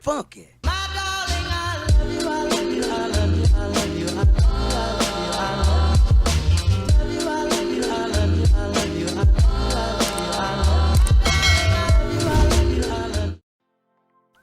funky.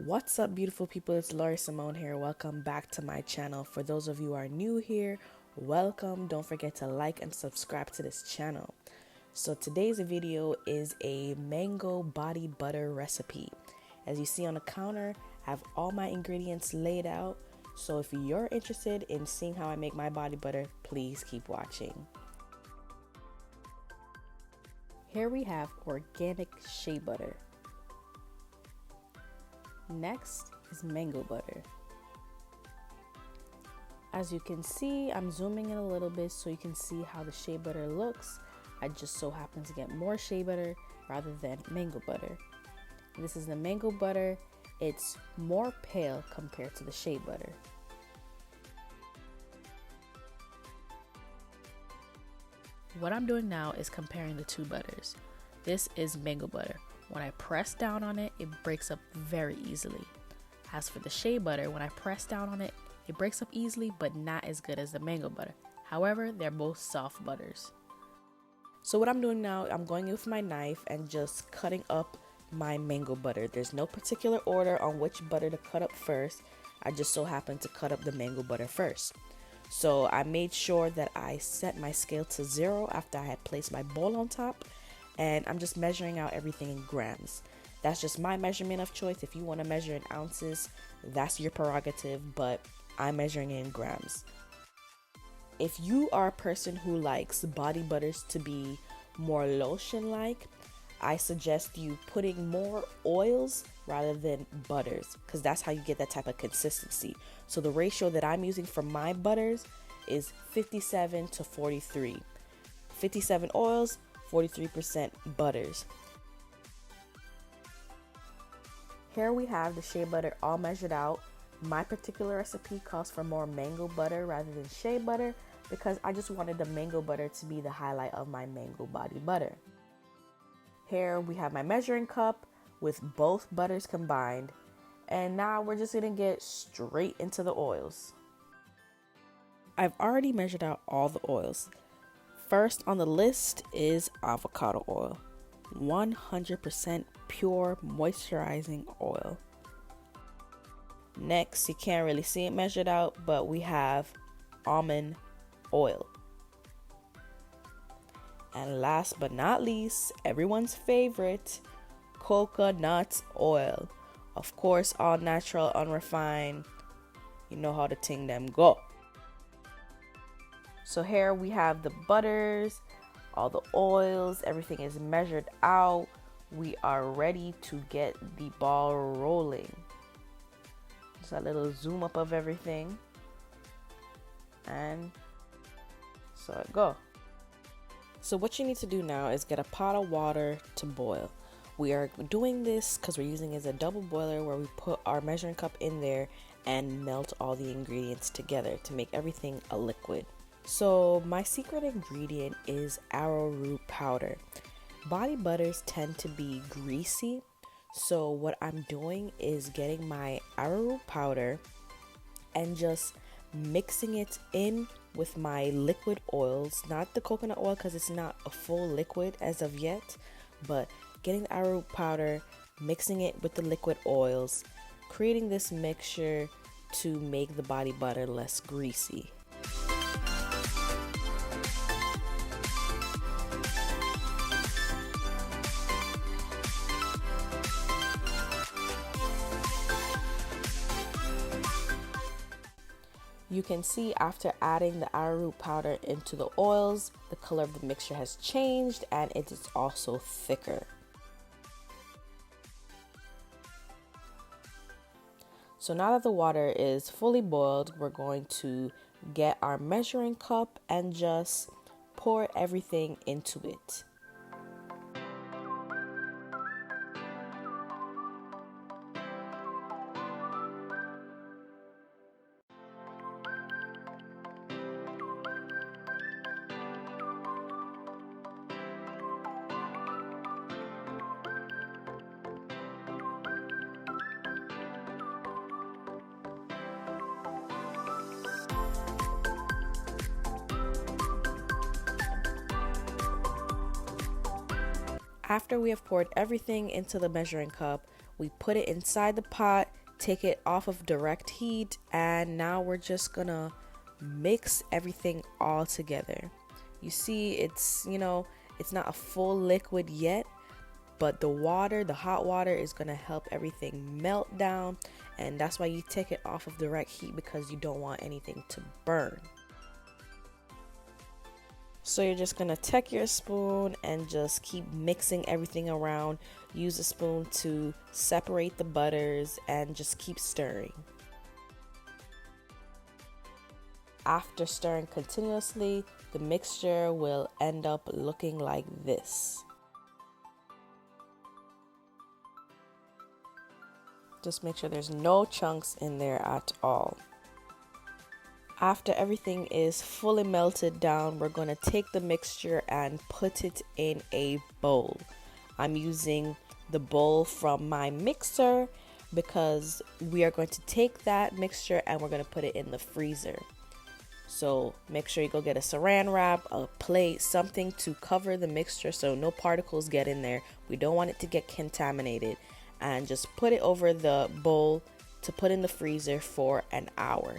What's up, beautiful people? It's Laura Simone here. Welcome back to my channel. For those of you who are new here, welcome. Don't forget to like and subscribe to this channel. So today's video is a mango body butter recipe. As you see on the counter, I have all my ingredients laid out. So if you're interested in seeing how I make my body butter, please keep watching. Here we have organic shea butter. Next is mango butter. As you can see, I'm zooming in a little bit so you can see how the shea butter looks. I just so happen to get more shea butter rather than mango butter. This is the mango butter. It's more pale compared to the shea butter. What I'm doing now is comparing the two butters. This is mango butter. When I press down on it, it breaks up very easily. As for the shea butter, when I press down on it, it breaks up easily, but not as good as the mango butter. However, they're both soft butters. So what I'm doing now, I'm going in with my knife and just cutting up my mango butter. There's no particular order on which butter to cut up first. I just so happened to cut up the mango butter first. So I made sure that I set my scale to 0 after I had placed my bowl on top. And I'm just measuring out everything in grams. That's just my measurement of choice. If you want to measure in ounces, that's your prerogative, but I'm measuring it in grams. If you are a person who likes body butters to be more lotion-like, I suggest you putting more oils rather than butters, because that's how you get that type of consistency. So the ratio that I'm using for my butters is 57 to 43. 57 oils, 43% butters. Here we have the shea butter all measured out. My particular recipe calls for more mango butter rather than shea butter because I just wanted the mango butter to be the highlight of my mango body butter. Here we have my measuring cup with both butters combined, and now we're just gonna get straight into the oils. I've already measured out all the oils. First on the list is avocado oil, 100% pure moisturizing oil. Next, you can't really see it measured out, but we have almond oil. And last but not least, everyone's favorite, coconut oil. Of course, all natural, unrefined. You know how the ting them go. So here we have the butters, all the oils, everything is measured out. We are ready to get the ball rolling. Just a little zoom up of everything. And so it go. So what you need to do now is get a pot of water to boil. We are doing this because we're using it as a double boiler where we put our measuring cup in there and melt all the ingredients together to make everything a liquid. So my secret ingredient is arrowroot powder. Body butters tend to be greasy, so what I'm doing is getting my arrowroot powder and just mixing it in with my liquid oils, not the coconut oil because it's not a full liquid as of yet, but getting the arrowroot powder, mixing it with the liquid oils, creating this mixture to make the body butter less greasy. You can see after adding the arrowroot powder into the oils, the color of the mixture has changed and it is also thicker. So now that the water is fully boiled, we're going to get our measuring cup and just pour everything into it. After we have poured everything into the measuring cup, we put it inside the pot, take it off of direct heat, and now we're just gonna mix everything all together. You see, it's not a full liquid yet, but the hot water is gonna help everything melt down, and that's why you take it off of direct heat, because you don't want anything to burn. So you're just gonna take your spoon and just keep mixing everything around. Use a spoon to separate the butters and just keep stirring. After stirring continuously, the mixture will end up looking like this. Just make sure there's no chunks in there at all. After everything is fully melted down, we're going to take the mixture and put it in a bowl. I'm using the bowl from my mixer because we are going to take that mixture and we're going to put it in the freezer. So make sure you go get a saran wrap, a plate, something to cover the mixture so no particles get in there. We don't want it to get contaminated. And just put it over the bowl to put in the freezer for an hour.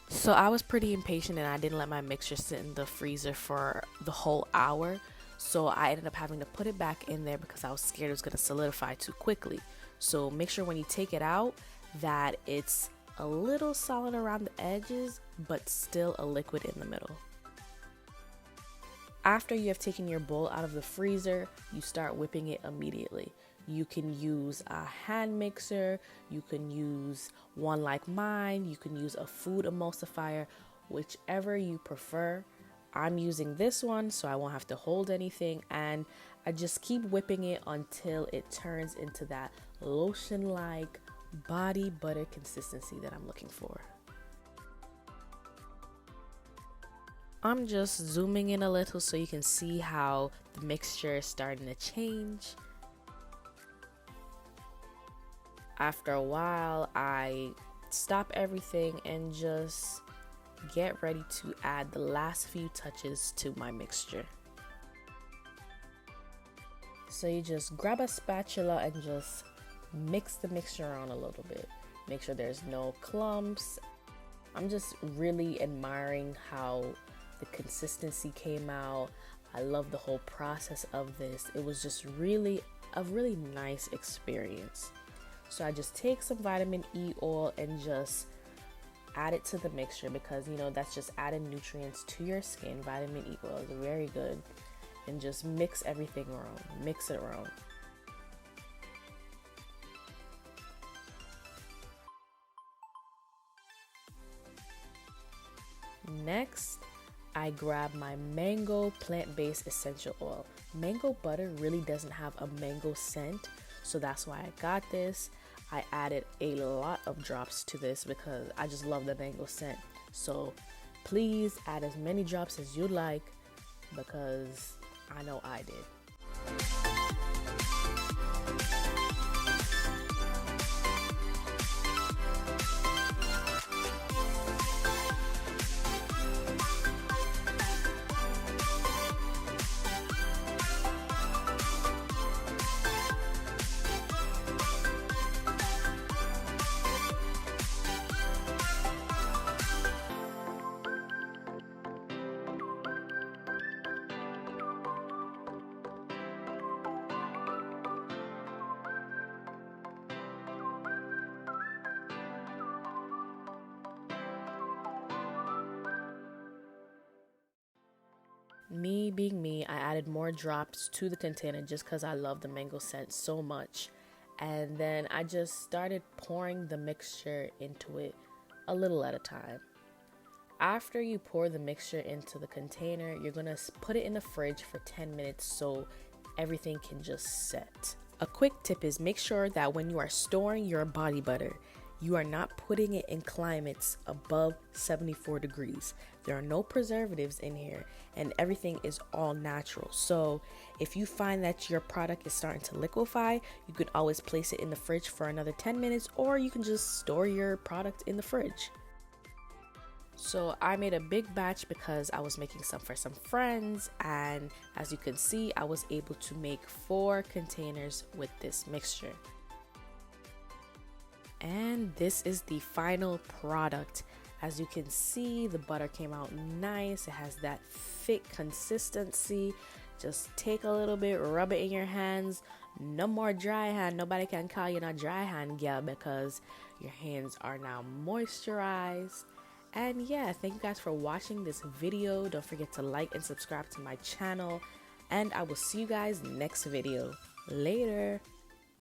So I was pretty impatient and I didn't let my mixture sit in the freezer for the whole hour. So I ended up having to put it back in there because I was scared it was going to solidify too quickly. So make sure when you take it out that it's a little solid around the edges, but still a liquid in the middle. After you have taken your bowl out of the freezer, you start whipping it immediately. You can use a hand mixer, you can use one like mine, you can use a food emulsifier, whichever you prefer. I'm using this one so I won't have to hold anything, and I just keep whipping it until it turns into that lotion-like body butter consistency that I'm looking for. I'm just zooming in a little so you can see how the mixture is starting to change. After a while, I stop everything and just get ready to add the last few touches to my mixture. So you just grab a spatula and just mix the mixture around a little bit. Make sure there's no clumps. I'm just really admiring how the consistency came out. I love the whole process of this. It was just a really nice experience. So I just take some vitamin E oil and just add it to the mixture because, that's just adding nutrients to your skin. Vitamin E oil is very good. And just mix everything around. Mix it around. Next, I grab my mango plant-based essential oil. Mango butter really doesn't have a mango scent, so that's why I got this. I added a lot of drops to this because I just love the mango scent. So please add as many drops as you like because I know I did. Me being me, I added more drops to the container just because I love the mango scent so much. And then I just started pouring the mixture into it a little at a time. After you pour the mixture into the container, you're going to put it in the fridge for 10 minutes so everything can just set. A quick tip is make sure that when you are storing your body butter, you are not putting it in climates above 74 degrees. There are no preservatives in here and everything is all natural. So if you find that your product is starting to liquefy, you can always place it in the fridge for another 10 minutes or you can just store your product in the fridge. So I made a big batch because I was making some for some friends, and as you can see, I was able to make 4 containers with this mixture. And this is the final product. As you can see, the butter came out nice. It has that thick consistency. Just take a little bit, rub it in your hands. No more dry hand. Nobody can call you a dry hand girl because your hands are now moisturized. And yeah, thank you guys for watching this video. Don't forget to like and subscribe to my channel, and I will see you guys next video. Later.